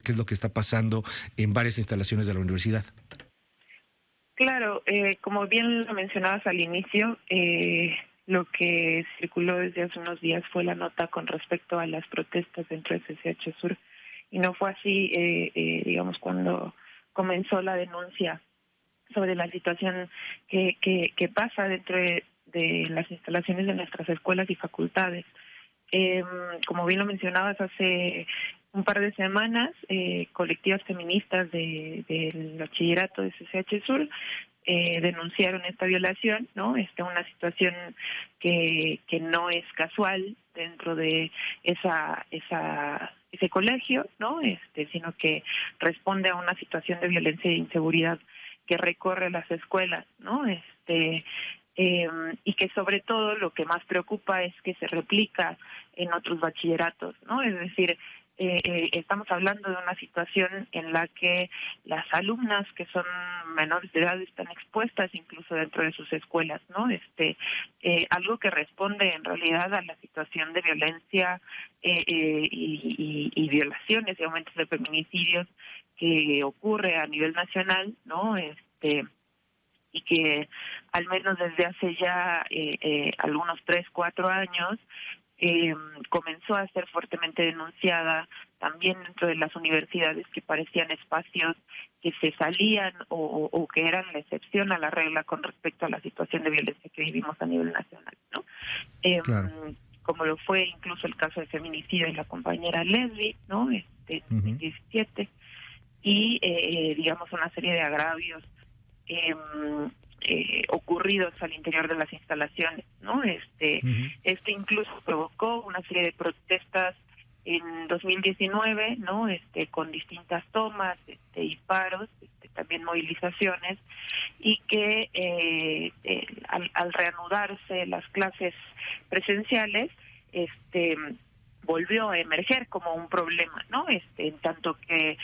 qué es lo que está pasando en varias instalaciones de la universidad. Claro, como bien lo mencionabas al inicio, lo que circuló desde hace unos días fue la nota con respecto a las protestas dentro de CCH Sur, y no fue así, digamos, cuando comenzó la denuncia sobre la situación que pasa dentro de las instalaciones de nuestras escuelas y facultades. Como bien lo mencionabas, hace un par de semanas, colectivas feministas del bachillerato de CCH Sur denunciaron esta violación, ¿no? Una situación que no es casual dentro de ese colegio, ¿no? Sino que responde a una situación de violencia e inseguridad que recorre las escuelas, ¿no? Y que sobre todo lo que más preocupa es que se replica en otros bachilleratos, ¿no? Es decir, estamos hablando de una situación en la que las alumnas que son menores de edad están expuestas incluso dentro de sus escuelas, ¿no? Algo que responde en realidad a la situación de violencia y violaciones y aumentos de feminicidios que ocurre a nivel nacional, ¿no? Y que al menos desde hace ya algunos 3-4 años comenzó a ser fuertemente denunciada también dentro de las universidades, que parecían espacios que se salían o que eran la excepción a la regla con respecto a la situación de violencia que vivimos a nivel nacional, ¿no? Claro. Como lo fue incluso el caso de feminicidio de la compañera Leslie, ¿no? En 2017, y digamos una serie de agravios ocurridos al interior de las instalaciones, ¿no? Incluso provocó una serie de protestas en 2019, ¿no? Con distintas tomas y paros, también movilizaciones, y que al reanudarse las clases presenciales, volvió a emerger como un problema, ¿no? En tanto que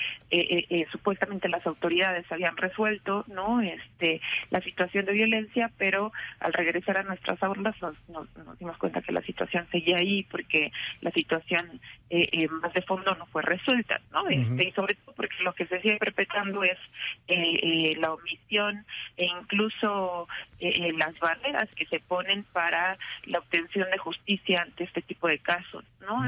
supuestamente las autoridades habían resuelto, ¿no? La situación de violencia, pero al regresar a nuestras aulas nos dimos cuenta que la situación seguía ahí, porque la situación más de fondo no fue resuelta, ¿no? Y sobre todo porque lo que se sigue perpetrando es la omisión e incluso las barreras que se ponen para la obtención de justicia ante este tipo de casos, ¿no?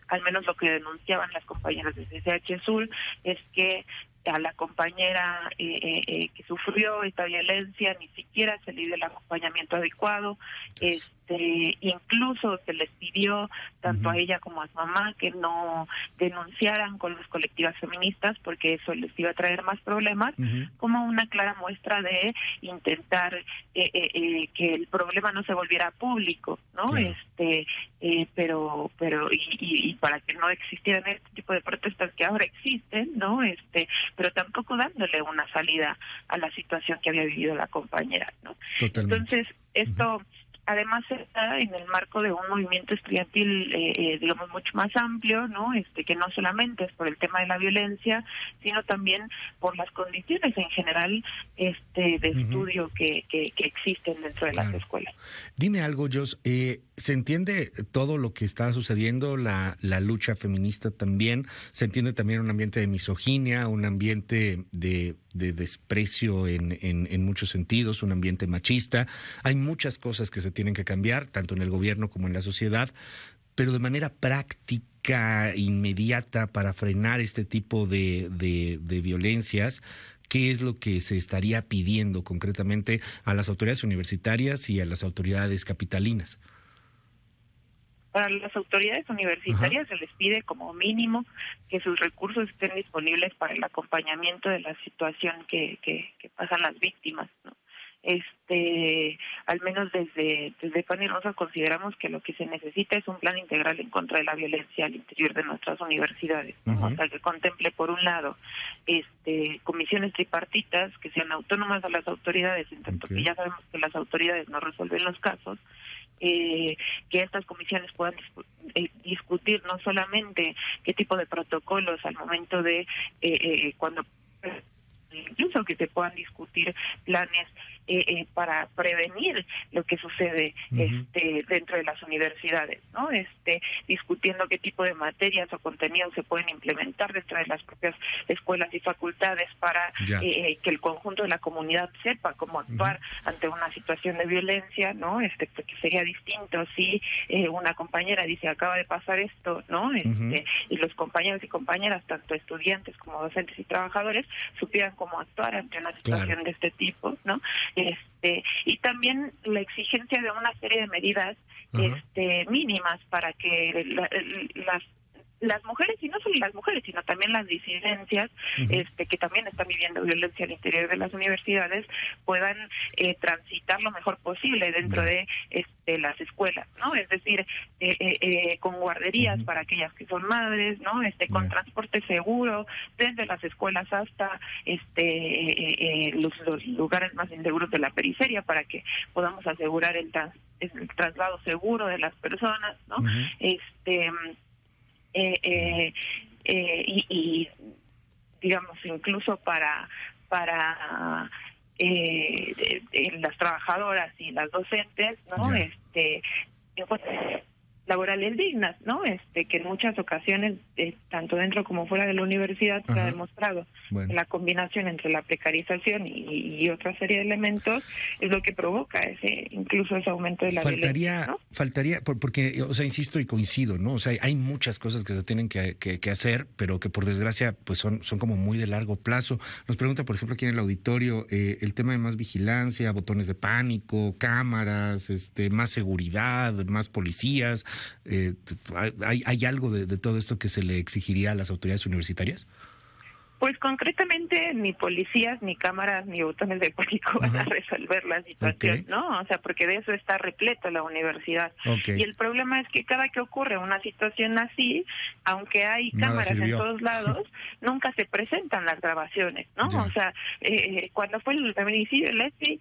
Al menos lo que denunciaban las compañeras de CCH Sur es que a la compañera que sufrió esta violencia ni siquiera se le dio el acompañamiento adecuado, incluso se les pidió tanto a ella como a su mamá que no denunciaran con las colectivas feministas porque eso les iba a traer más problemas, como una clara muestra de intentar que el problema no se volviera público, ¿no? Claro. Pero y para que no existieran este tipo de protestas que ahora existen, ¿no? Pero tampoco dándole una salida a la situación que había vivido la compañera, ¿no? Totalmente. Entonces, esto además está en el marco de un movimiento estudiantil, digamos, mucho más amplio, ¿no? Que no solamente es por el tema de la violencia, sino también por las condiciones en general de estudio que existen dentro de las escuelas. Dime algo, Jos, ¿se entiende todo lo que está sucediendo, la lucha feminista también? ¿Se entiende también un ambiente de misoginia, un ambiente de desprecio en muchos sentidos, un ambiente machista? Hay muchas cosas que se tienen que cambiar, tanto en el gobierno como en la sociedad, pero de manera práctica, inmediata, para frenar este tipo de violencias. ¿Qué es lo que se estaría pidiendo concretamente a las autoridades universitarias y a las autoridades capitalinas? Para las autoridades universitarias se les pide como mínimo que sus recursos estén disponibles para el acompañamiento de la situación que pasan las víctimas, ¿no? Al menos desde Pan y Rosa consideramos que lo que se necesita es un plan integral en contra de la violencia al interior de nuestras universidades, ¿no? O sea, que contemple por un lado comisiones tripartitas que sean autónomas a las autoridades, en tanto que ya sabemos que las autoridades no resuelven los casos, que estas comisiones puedan discutir no solamente qué tipo de protocolos al momento de cuando incluso que se puedan discutir planes para prevenir lo que sucede dentro de las universidades, ¿no? Discutiendo qué tipo de materias o contenidos se pueden implementar dentro de las propias escuelas y facultades para que el conjunto de la comunidad sepa cómo actuar ante una situación de violencia, ¿no? Porque sería distinto si una compañera dice acaba de pasar esto, ¿no? Y los compañeros y compañeras, tanto estudiantes como docentes y trabajadores, supieran cómo actuar ante una situación de este tipo, ¿no? Y también la exigencia de una serie de medidas mínimas para que las mujeres, y no solo las mujeres, sino también las disidencias, que también están viviendo violencia al interior de las universidades, puedan transitar lo mejor posible dentro de las escuelas, ¿no? Es decir, con guarderías para aquellas que son madres, ¿no? Con transporte seguro desde las escuelas hasta los lugares más inseguros de la periferia, para que podamos asegurar el traslado seguro de las personas, ¿no? Y digamos incluso para las trabajadoras y las docentes, ¿no? Laborales dignas, ¿no? Que en muchas ocasiones, tanto dentro como fuera de la universidad, se ha demostrado que la combinación entre la precarización y otra serie de elementos es lo que provoca incluso ese aumento de la violencia, ¿no? Faltaría, porque, o sea, insisto y coincido, ¿no? O sea, hay muchas cosas que se tienen que hacer, pero que por desgracia pues son como muy de largo plazo. Nos pregunta, por ejemplo, aquí en el auditorio, el tema de más vigilancia, botones de pánico, cámaras, más seguridad, más policías. ¿Hay algo de todo esto que se le exigiría a las autoridades universitarias? Pues concretamente ni policías, ni cámaras, ni botones de pánico van a resolver la situación, ¿no? O sea, porque de eso está repleta la universidad. Y el problema es que cada que ocurre una situación así, aunque hay cámaras en todos lados, nunca se presentan las grabaciones, ¿no? O sea, cuando fue el feminicidio de Leslie,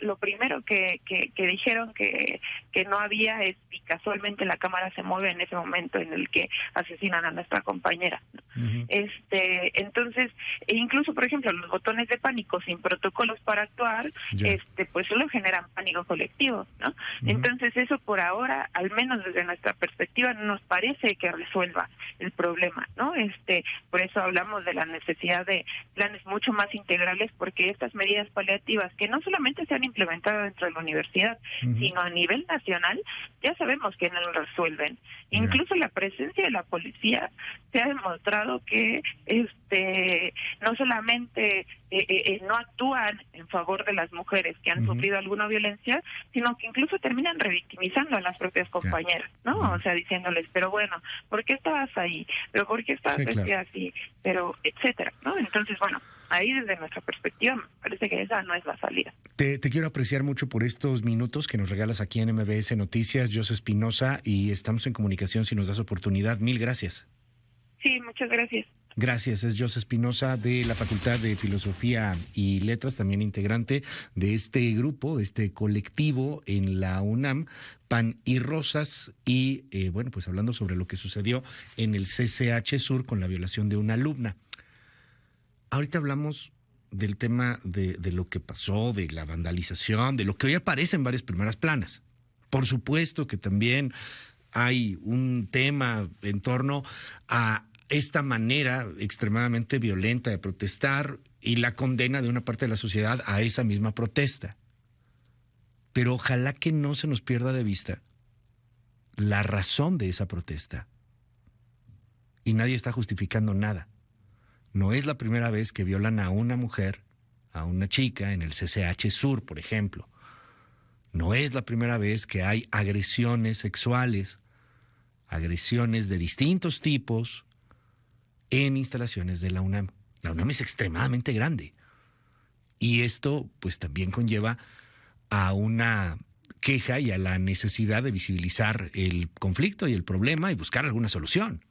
lo primero que dijeron que no había es, y casualmente la cámara se mueve en ese momento en el que asesinan a nuestra compañera, ¿no? Entonces, incluso, por ejemplo, los botones de pánico sin protocolos para actuar, pues solo generan pánico colectivo, ¿no? Entonces, eso por ahora, al menos desde nuestra perspectiva, no nos parece que resuelva el problema, ¿no? Por eso hablamos de la necesidad de planes mucho más integrales, porque estas medidas paliativas, que no solamente se han implementado dentro de la universidad, sino a nivel nacional, ya sabemos que no lo resuelven. Incluso la presencia de la policía se ha demostrado que no solamente no actúan en favor de las mujeres que han sufrido alguna violencia, sino que incluso terminan revictimizando a las propias compañeras, ¿no? O sea, diciéndoles, pero bueno, ¿por qué estabas ahí? ¿Pero por qué estabas vestida así? Pero, etcétera, ¿no? Entonces, bueno, ahí desde nuestra perspectiva me parece que esa no es la salida. Te quiero apreciar mucho por estos minutos que nos regalas aquí en MBS Noticias, Joss Espinosa, y estamos en comunicación si nos das oportunidad. Mil gracias. Sí, muchas gracias. Gracias, es Joss Espinosa de la Facultad de Filosofía y Letras, también integrante de este grupo, de este colectivo en la UNAM, Pan y Rosas, y bueno, pues hablando sobre lo que sucedió en el CCH Sur con la violación de una alumna. Ahorita hablamos del tema de lo que pasó, de la vandalización, de lo que hoy aparece en varias primeras planas. Por supuesto que también hay un tema en torno a esta manera extremadamente violenta de protestar y la condena de una parte de la sociedad a esa misma protesta. Pero ojalá que no se nos pierda de vista la razón de esa protesta. Y nadie está justificando nada. No es la primera vez que violan a una mujer, a una chica en el CCH Sur, por ejemplo. No es la primera vez que hay agresiones sexuales, agresiones de distintos tipos en instalaciones de la UNAM. La UNAM es extremadamente grande. Y esto, pues, también conlleva a una queja y a la necesidad de visibilizar el conflicto y el problema y buscar alguna solución.